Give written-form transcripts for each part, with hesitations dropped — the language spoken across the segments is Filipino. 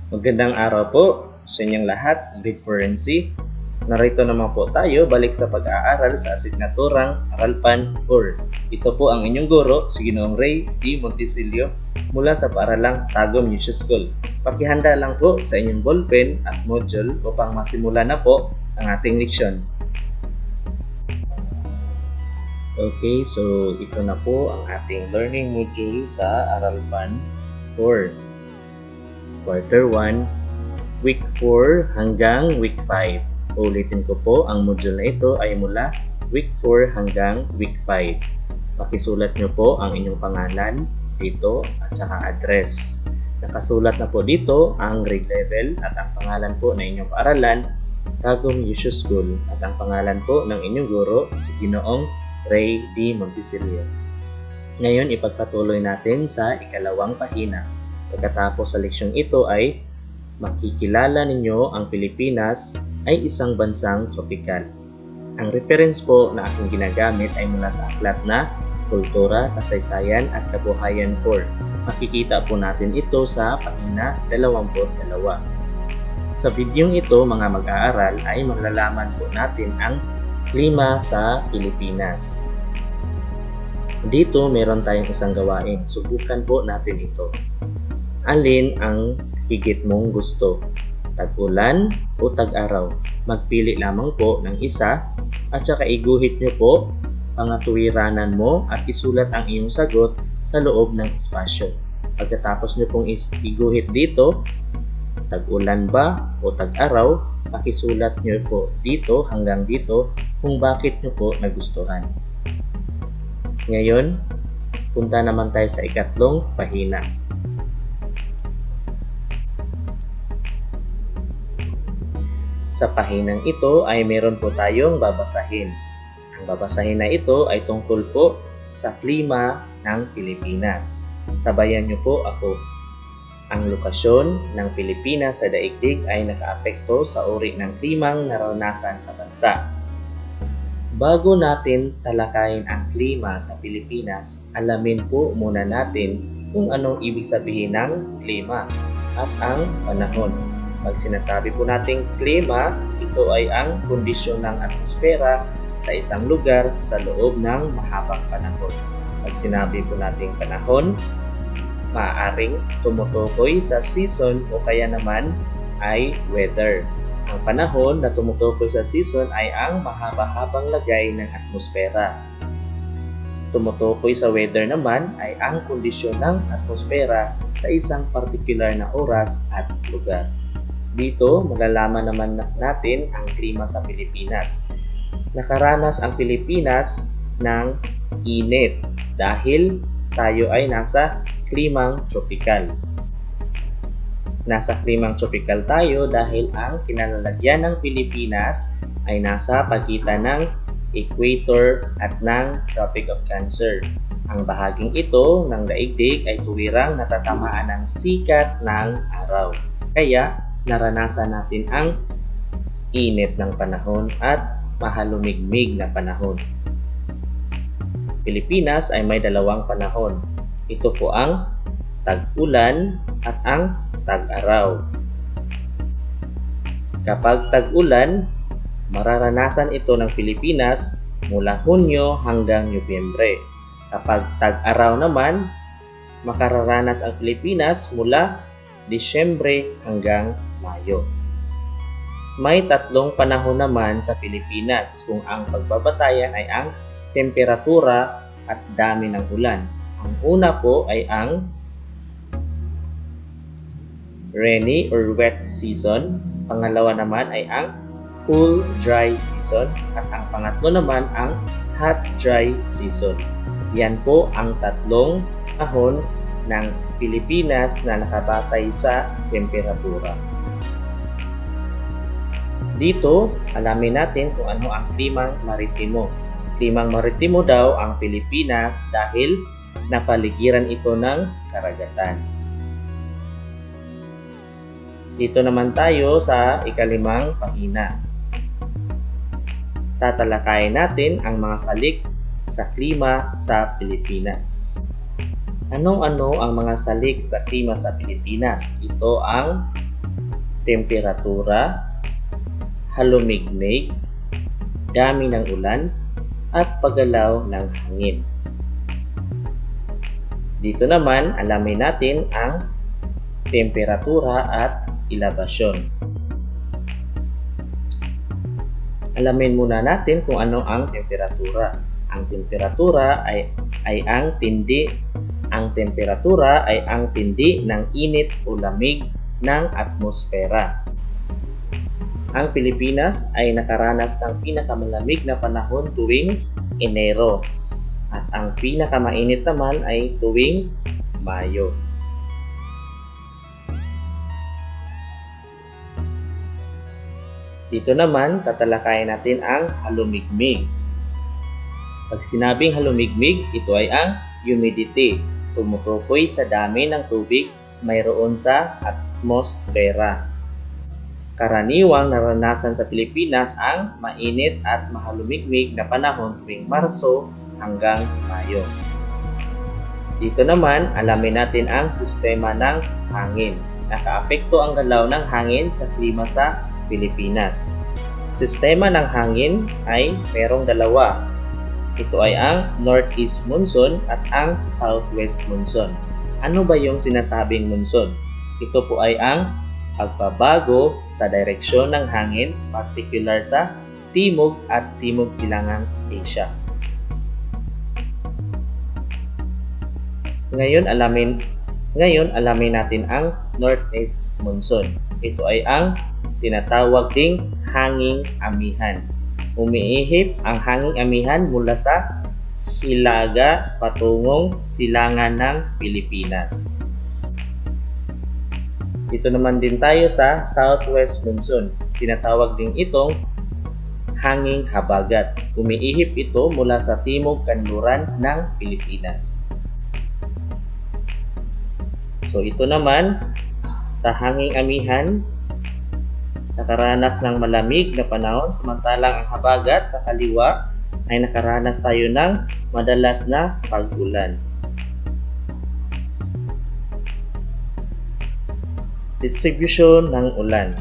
Magandang araw po sa inyong lahat, Grade 4 Narito naman po tayo balik sa pag-aaral sa asignaturang Aralpan 4. Ito po ang inyong guro, si Ginoong Ray D. Montisilio mula sa paaralang Tagum Mission School. Pakihanda lang po sa inyong ballpen at module upang masimula na po ang ating leksyon. Okay, so ito na po ang ating learning module sa Aralpan 4. Quarter 1, Week 4 hanggang Week 5. Ulitin ko po, ang module na ito ay mula Week 4 hanggang Week 5. Pakisulat nyo po ang inyong pangalan dito at saka address. Nakasulat na po dito ang grade level at ang pangalan po ng inyong paaralan, Tagum Mission School, at ang pangalan po ng inyong guro, si Ginoong Ray D. Montisilio. Ngayon, ipagpatuloy natin sa ikalawang pahina. Pagkatapos sa leksyong ito ay makikilala ninyo ang Pilipinas ay isang bansang tropikal. Ang reference po na aking ginagamit ay mula sa aklat na Kultura, Kasaysayan at Kabuhayan 4. Makikita po natin ito sa pahina 22. Sa bidyong ito, mga mag-aaral, ay malalaman po natin ang klima sa Pilipinas. Dito meron tayong isang gawain. Subukan po natin ito. Alin ang higit mong gusto? Tag-ulan o tag-araw? Magpili lamang po ng isa at saka iguhit nyo po pangatuwiranan mo at isulat ang iyong sagot sa loob ng espasyo. Pagkatapos nyo pong iguhit dito, tag-ulan ba o tag-araw, pakisulat nyo po dito hanggang dito kung bakit nyo po nagustuhan. Ngayon, punta naman tayo sa ikatlong pahina. Sa pahinang ito ay meron po tayong babasahin. Ang babasahin na ito ay tungkol po sa klima ng Pilipinas. Sabayan niyo po ako. Ang lokasyon ng Pilipinas sa daigdig ay nakaapekto sa uri ng klimang naranasan sa bansa. Bago natin talakayin ang klima sa Pilipinas, alamin po muna natin kung anong ibig sabihin ng klima at ang panahon. Pag sinasabi po nating klima, ito ay ang kondisyon ng atmosfera sa isang lugar sa loob ng mahabang panahon. Pag sinabi po nating panahon, maaaring tumutukoy sa season o kaya naman ay weather. Ang panahon na tumutukoy sa season ay ang mahaba-habang lagay ng atmosfera. Tumutukoy sa weather naman ay ang kondisyon ng atmosfera sa isang particular na oras at lugar. Dito, malalaman naman natin ang klima sa Pilipinas. Nakaranas ang Pilipinas ng init dahil tayo ay nasa klimang tropikal. Nasa klimang tropikal tayo dahil ang kinalalagyan ng Pilipinas ay nasa pagitan ng equator at ng Tropic of Cancer. Ang bahaging ito ng daigdig ay tuwirang natatamaan ng sikat ng araw. Kaya, naranasan natin ang init ng panahon at mahalumigmig na panahon. Pilipinas ay may dalawang panahon. Ito po ang tag-ulan at ang tag-araw. Kapag tag-ulan, mararanasan ito ng Pilipinas mula Hunyo hanggang Nobyembre. Kapag tag-araw naman, makararanas ang Pilipinas mula Disyembre hanggang Mayo. May tatlong panahon naman sa Pilipinas kung ang pagbabatayan ay ang temperatura at dami ng ulan. Ang una po ay ang rainy or wet season. Pangalawa naman ay ang cool, dry season. At ang pangatlo naman ang hot, dry season. Yan po ang tatlong panahon ng Pilipinas na nakabatay sa temperatura. Dito, alamin natin kung ano ang klimang maritimo. Klimang maritimo daw ang Pilipinas dahil napaligiran ito ng karagatan. Dito naman tayo sa ikalimang pahina. Tatalakayin natin ang mga salik sa klima sa Pilipinas. Anong-ano ang mga salik sa klima sa Pilipinas? Ito ang temperatura, halumigmig, dami ng ulan, at paggalaw ng hangin. Dito naman, alamin natin ang temperatura at elevasyon. Alamin muna natin kung ano ang temperatura. Ang temperatura ay ang tindi. Ang temperatura ay ang tindi ng init o lamig ng atmosfera. Ang Pilipinas ay nakaranas ng pinakamalamig na panahon tuwing Enero at ang pinakamainit naman ay tuwing Mayo. Dito naman, tatalakayin natin ang halumigmig. Pag sinabing halumigmig, ito ay ang humidity. Tumutukoy sa dami ng tubig mayroon sa atmosfera. Karaniwang naranasan sa Pilipinas ang mainit at mahalumigmig na panahon tuwing Marso hanggang Mayo. Dito naman, alamin natin ang sistema ng hangin. Nakaapekto ang galaw ng hangin sa klima sa Pilipinas. Sistema ng hangin ay merong dalawa. Ito ay ang northeast monsoon at ang southwest monsoon. Ano ba yung sinasabing monsoon? Ito po ay ang pagbabago sa direksyon ng hangin, particular sa timog at timog silangang Asia. Ngayon alamin natin ang northeast monsoon. Ito ay ang tinatawag ding hanging amihan. Umiihip ang hanging amihan mula sa hilaga patungong silangan ng Pilipinas. Dito naman din tayo sa southwest monsoon. Tinatawag din itong hanging habagat. Umiihip ito mula sa timog kanluran ng Pilipinas. So ito naman, sa hanging amihan, nakaranas ng malamig na panahon, samantalang ang habagat sa kaliwa ay nakaranas tayo ng madalas na pag-ulan. Distribution ng ulan.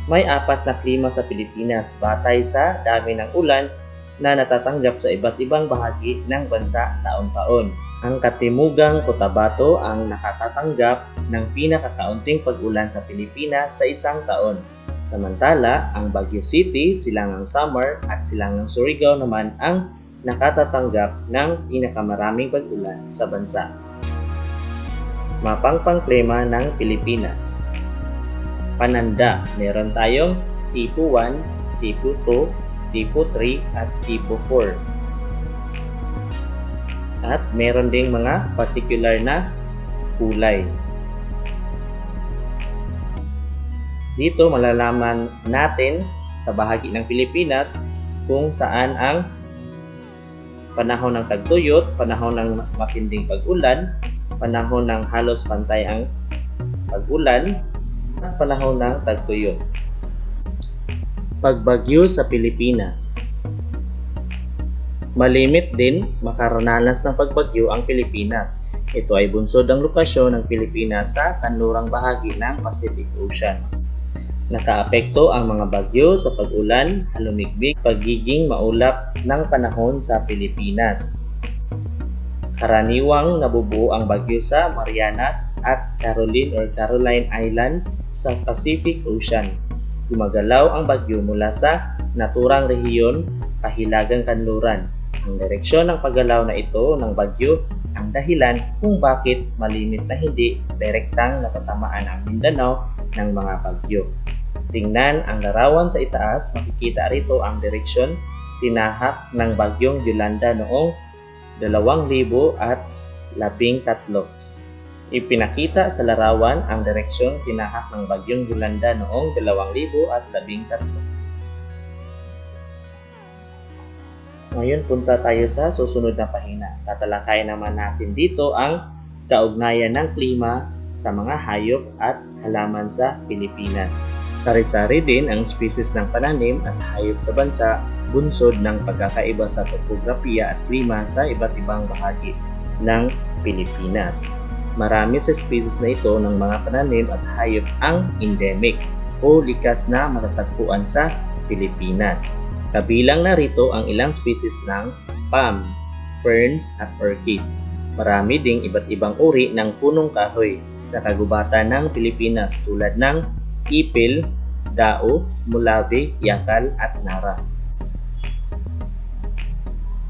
May 4 na klima sa Pilipinas batay sa dami ng ulan na natatanggap sa iba't ibang bahagi ng bansa taon-taon. Ang Katimugang Cotabato ang nakatatanggap ng pinakakaunting pag-ulan sa Pilipinas sa isang taon. Samantala, ang Baguio City, Silangang Samar at Silangang Surigao naman ang nakatatanggap ng pinakamaraming pag-ulan sa bansa. Mapang pangklima ng Pilipinas. Pananda, meron tayong tipo 1, tipo 2, tipo 3 at tipo 4. At meron ding mga particular na kulay. Dito malalaman natin sa bahagi ng Pilipinas kung saan ang panahon ng tagtuyot, panahon ng matinding pag-ulan, panahon ng halos pantay ang pag-ulan, at panahon ng tagtuyot. Pagbagyo sa Pilipinas. Malimit din makarananas ng pagbagyo ang Pilipinas. Ito ay bunsod ang lokasyon ng Pilipinas sa kanlurang bahagi ng Pacific Ocean. Nakaapekto ang mga bagyo sa pag-ulan, halumigmig, pagiging maulap ng panahon sa Pilipinas. Karaniwang nabubuo ang bagyo sa Marianas at Caroline Island sa Pacific Ocean. Gumagalaw ang bagyo mula sa naturang rehiyon, pahilagang kanluran. Ang direksyon ng paggalaw na ito ng bagyo ang dahilan kung bakit malimit na hindi direktang natatamaan ang Mindanao ng mga bagyo. Tingnan ang larawan sa itaas, makikita rito ang direksyon tinahak ng bagyong Yolanda noong 2013. Ipinakita sa larawan ang direksyon tinahak ng bagyong Yolanda noong 2013. Ngayon punta tayo sa susunod na pahina. Tatalakayin naman natin dito ang kaugnayan ng klima sa mga hayop at halaman sa Pilipinas. Sari-sari din ang species ng pananim at hayop sa bansa, bunsod ng pagkakaiba sa topografiya at klima sa iba't ibang bahagi ng Pilipinas. Marami sa species na ito ng mga pananim at hayop ang endemic o likas na matatagpuan sa Pilipinas. Kabilang na rito ang ilang species ng palm, ferns at orchids. Marami ding iba't ibang uri ng punong kahoy sa kagubatan ng Pilipinas tulad ng ipil, dao, mulave, yakal at nara.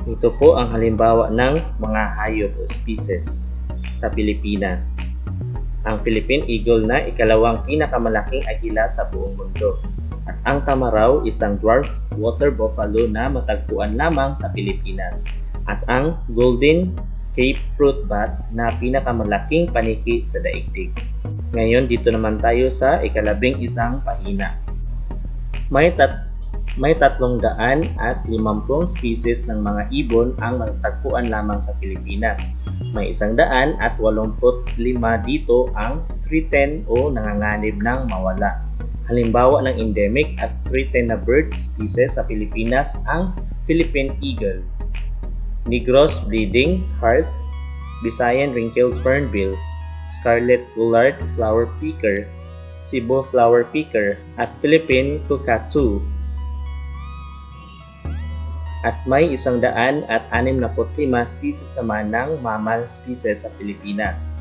Ito po ang halimbawa ng mga hayop o species sa Pilipinas. Ang Philippine Eagle na ikalawang pinakamalaking agila sa buong mundo. At ang tamaraw, isang dwarf water buffalo na matagpuan lamang sa Pilipinas. At ang Golden Cape Fruit Bat na pinakamalaking paniki sa daigdig. Ngayon dito naman tayo sa ika-11 pahina. May 350 species ng mga ibon ang matatagpuan lamang sa Pilipinas. May 185 dito ang threatened o nanganganib ng mawala. Halimbawa ng endemic at threatened na bird species sa Pilipinas ang Philippine Eagle, Negros Bleeding Heart, Visayan Wrinkled Fernbill, Scarlet Goulart Flower Picker, Cebu Flower Picker at Philippine Cockatoo. At may 165 species naman ng mammal species sa Pilipinas.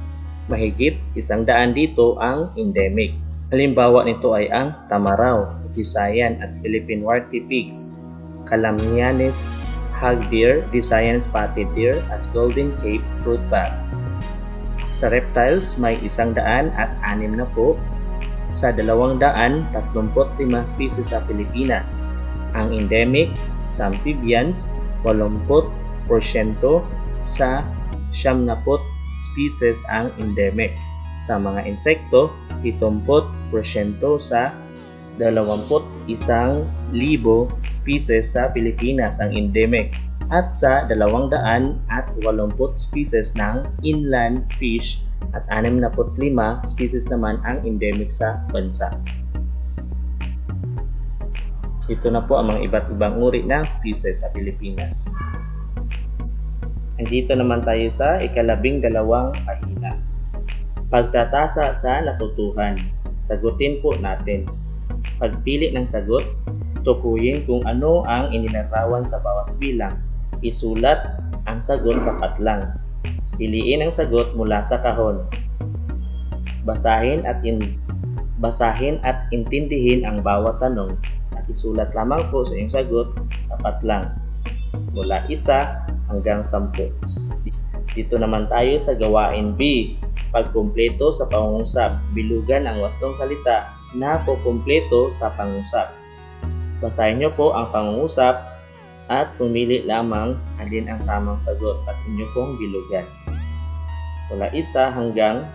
Mahigit 100 dito ang endemic. Halimbawa nito ay ang tamaraw, Visayan at Philippine warty pigs, Calamianes hog deer, Visayan spotted deer at Golden Cape Fruit Bat. Sa reptiles may 160 sa 235 species sa Pilipinas. Ang endemic sa amphibians, 80% sa 70 species ang endemic. Sa mga insekto, 70% sa 21,000 species sa Pilipinas ang endemic. At sa 280 species ng inland fish at 65 species naman ang endemic sa bansa. Ito na po ang mga iba't ibang uri ng species sa Pilipinas. Andito naman tayo sa ika-12 pahina. Pagtatasa sa natutuhan. Sagutin po natin. Pagpili ng sagot, tukuyin kung ano ang inilarawan sa bawat bilang. Isulat ang sagot sa patlang. Piliin ang sagot mula sa kahon. Basahin at intindihin ang bawat tanong. Isulat lamang po sa iyong sagot sa patlang mula 1 hanggang 10. Dito naman tayo sa gawain B. Pagkumpleto sa pangungusap. Bilugan ang wastong salita na kukumpleto sa pangungusap. Basahin niyo po ang pangungusap at pumili lamang alin ang tamang sagot at inyo pong bilugan. Mula 1 hanggang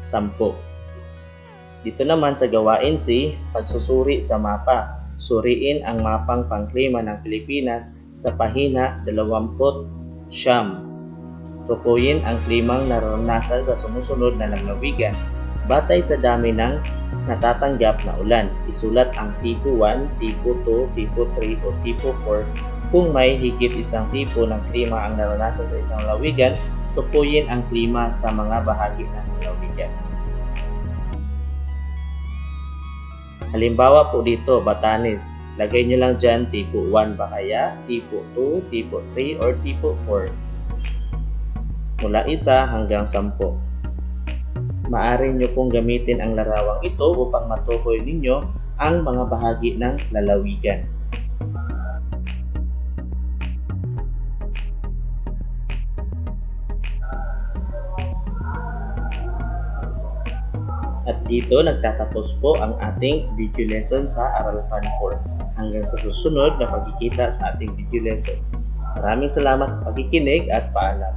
10. Dito naman sa gawain C, pagsusuri sa mapa. Suriin ang mapang pangklima ng Pilipinas sa pahina 20. Tukuyin ang klimang naranasan sa sumusunod na lalawigan. Batay sa dami ng natatanggap na ulan, isulat ang tipo 1, tipo 2, tipo 3 o tipo 4. Kung may higit isang tipo ng klima ang naranasan sa isang lalawigan, tukuyin ang klima sa mga bahagi ng lalawigan. Halimbawa po dito, Batanes. Lagay nyo lang dyan tipo 1 ba kaya, tipo 2, tipo 3, or tipo 4. Mula 1 hanggang 10. Maaari nyo pong gamitin ang larawang ito upang matukoy ninyo ang mga bahagi ng lalawigan. At dito nagtatapos po ang ating video lesson sa Aralpan 4. Hanggang sa susunod na pagkikita sa ating video lessons. Maraming salamat sa pakikinig at paalam.